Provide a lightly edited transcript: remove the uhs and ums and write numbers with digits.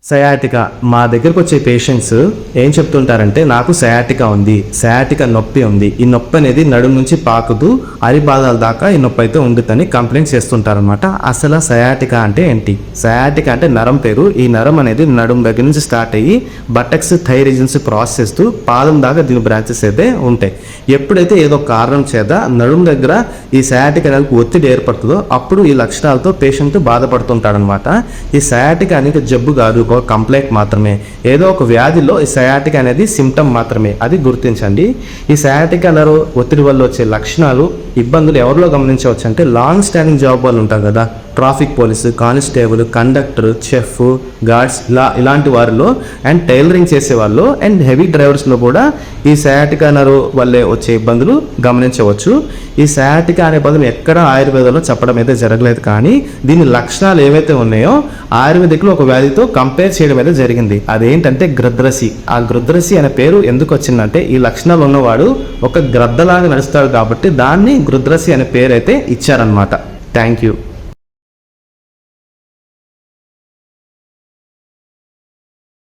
Sciatica మా దగ్గరకు వచ్చే పేషెంట్స్ ఏం చెప్తుంటారంటే, నాకు సయాటికా ఉంది, సయాటికా నొప్పి ఉంది, ఈ నొప్పి అనేది నడుము నుంచి పాకుతూ అరిపాదాల దాకా ఈ నొప్పి అయితే ఉండుతని కంప్లైంట్ చేస్తుంటారనమాట. అసలు సయాటికా అంటే ఏంటి? సయాటికా అంటే నరం పేరు. ఈ నరం అనేది నడుము దగ్గర నుంచి స్టార్ట్ అయ్యి బటక్స్ థై రీజన్స్ క్రాస్ చేస్తూ పాదం దాకా దీని బ్రాంచెస్ అయితే ఉంటాయి. ఎప్పుడైతే ఏదో కారణం చేత నడుము దగ్గర ఈ సయాటికా అనేది ఒత్తిడి ఏర్పడుతుందో అప్పుడు ఈ లక్షణాలతో పేషెంట్ బాధపడుతుంటాడనమాట. ఈ సయాటికా అనేది జబ్బు కాదు, ఒక కంప్లైంట్ మాత్రమే. ఏదో ఒక వ్యాధిలో ఈ సయాటికా అనేది సిమ్టమ్ మాత్రమే, అది గుర్తించండి. ఈ సయాటికా నర్వ్ ఒత్తిడి వల్ల వచ్చే లక్షణాలు, ఇబ్బందులు ఎవరిలో గమనించవచ్చు అంటే, లాంగ్ స్టాండింగ్ జాబ్ వాళ్ళు ఉంటారు కదా, traffic police, constable, conductor, chef, guards, ఇలాంటి వారిలో, అండ్ టైలరింగ్ చేసేవాళ్ళు, అండ్ హెవీ డ్రైవర్స్లో కూడా ఈ సయాటికా నర్వ్ వల్లే వచ్చే ఇబ్బందులు గమనించవచ్చు. ఈ సయాటికా అనే పదం ఎక్కడ ఆయుర్వేదంలో చెప్పడం అయితే జరగలేదు, కానీ దీని లక్షణాలు ఏవైతే ఉన్నాయో ఆయుర్వేదిక్లో ఒక వ్యాధితో కంపేర్ చేయడం అయితే జరిగింది. అదేంటంటే గ్రద్రసి. ఆ గ్రద్రసి అనే పేరు ఎందుకు వచ్చిందంటే, ఈ లక్షణాలు ఉన్నవాడు ఒక గ్రద్దలాగా నడుస్తాడు కాబట్టి దాన్ని గ్రద్రసి అనే పేరు అయితే ఇచ్చారనమాట. Thank you.